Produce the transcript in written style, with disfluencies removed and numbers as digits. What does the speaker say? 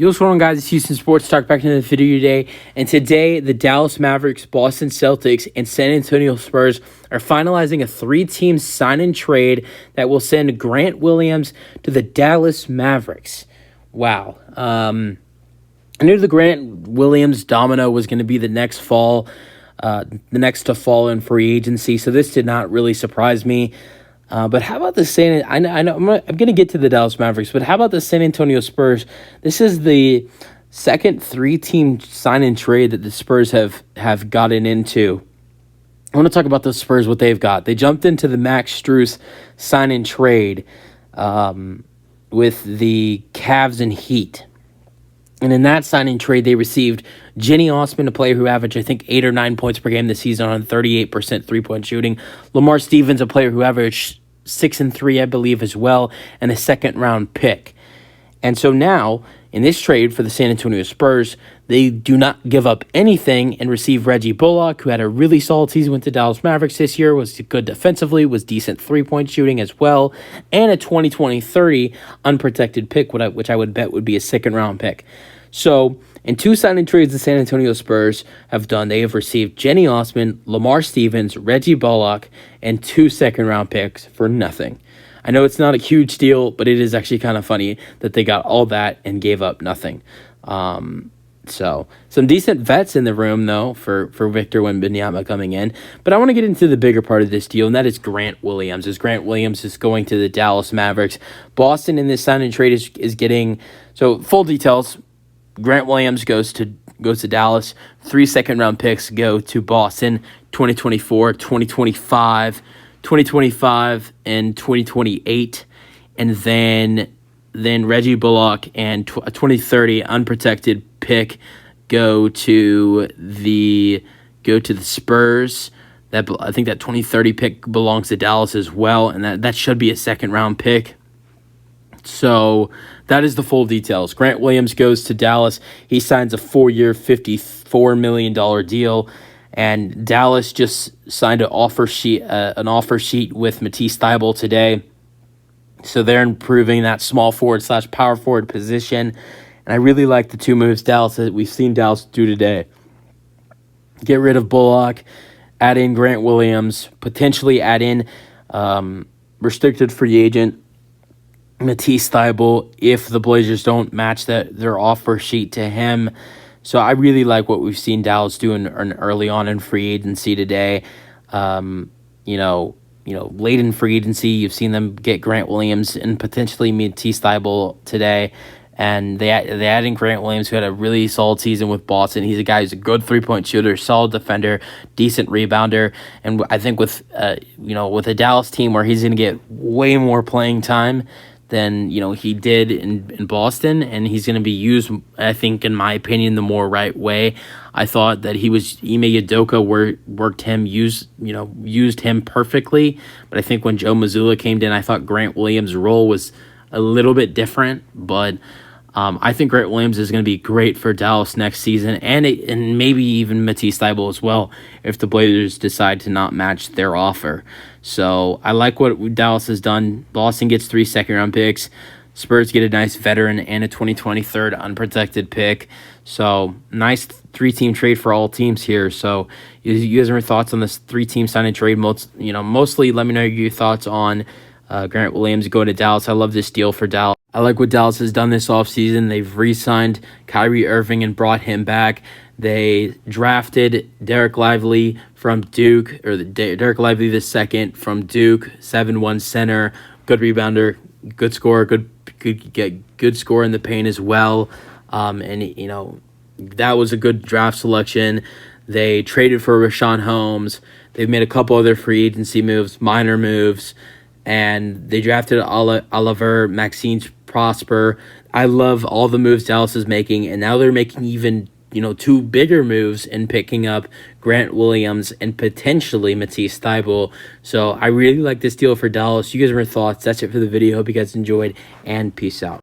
Yo, what's going on, guys? It's Houston Sports Talk back into the video today. And today, the Dallas Mavericks, Boston Celtics, and San Antonio Spurs are finalizing a three-team sign-and trade that will send Grant Williams to the Dallas Mavericks. Wow. I knew the Grant Williams domino was going to be the next to fall in free agency, so this did not really surprise me. But how about the I know I'm going to get to the Dallas Mavericks, but how about the San Antonio Spurs? This is the second three-team sign-and trade that the Spurs have gotten into. I want to talk about the Spurs, what they've got. They jumped into the Max Strus sign-and trade with the Cavs and Heat. And in that signing trade, they received Jenny Osman, a player who averaged, I think, 8 or 9 points per game this season on 38% three-point shooting. Lamar Stevens, a player who averaged 6 and 3, I believe, as well, and a second-round pick. And so now, in this trade for the San Antonio Spurs, they do not give up anything and receive Reggie Bullock, who had a really solid season with the Dallas Mavericks this year, was good defensively, was decent three-point shooting as well, and a 2020-30 unprotected pick, which I would bet would be a second-round pick. So, in two signing trades the San Antonio Spurs have done, they have received Jenny Osman, Lamar Stevens, Reggie Bullock, and 2 second-round picks for nothing. I know it's not a huge deal, but it is actually kind of funny that they got all that and gave up nothing. So, some decent vets in the room, though, for Victor Wembanyama coming in. But I want to get into the bigger part of this deal, and that is Grant Williams. As Grant Williams is going to the Dallas Mavericks. Boston in this sign and trade is getting... So, full details... Grant Williams goes to Dallas. 3 second-round picks go to Boston, 2024, 2025, 2025, and 2028. And then Reggie Bullock and a 2030 unprotected pick go to the Spurs. I think that 2030 pick belongs to Dallas as well, and that should be a second-round pick. So that is the full details. Grant Williams goes to Dallas. He signs a 4-year, $54 million deal. And Dallas just signed an offer sheet with Matisse Thybulle today. So they're improving that small forward / power forward position. And I really like the two moves we've seen Dallas do today. Get rid of Bullock, add in Grant Williams, potentially add in restricted free agent Matisse Thybulle if the Blazers don't match their offer sheet to him. So I really like what we've seen Dallas do early on in free agency today. Late in free agency, you've seen them get Grant Williams and potentially Matisse Thybulle today. And they add in Grant Williams, who had a really solid season with Boston. He's a guy who's a good three-point shooter, solid defender, decent rebounder. And I think with a Dallas team where he's going to get way more playing time than he did in Boston, and he's going to be used, I think, in my opinion, the more right way. I thought that Ime Udoka used him perfectly, but I think when Joe Mazzulla came in, I thought Grant Williams' role was a little bit different, but I think Grant Williams is going to be great for Dallas next season, and maybe even Matisse Thybulle as well, if the Blazers decide to not match their offer. So I like what Dallas has done. Boston gets 3 second-round picks. Spurs get a nice veteran and a 2023 unprotected pick. So nice 3-team trade for all teams here. So you guys have your thoughts on this 3-team sign-and trade? Mostly let me know your thoughts on Grant Williams going to Dallas. I love this deal for Dallas. I like what Dallas has done this offseason. They've re-signed Kyrie Irving and brought him back. They drafted Derek Lively from Duke, Derek Lively II from Duke, 7'1" center, good rebounder, good scorer, good score in the paint as well. That was a good draft selection. They traded for Rashawn Holmes. They've made a couple other free agency moves, minor moves, and they drafted Oliver, Maxine Prosper. I love all the moves Dallas is making, and now they're making even 2 bigger moves in picking up Grant Williams and potentially Matisse Thybulle. So I really like this deal for Dallas. You guys have your thoughts. That's it for the video. Hope you guys enjoyed, and peace out.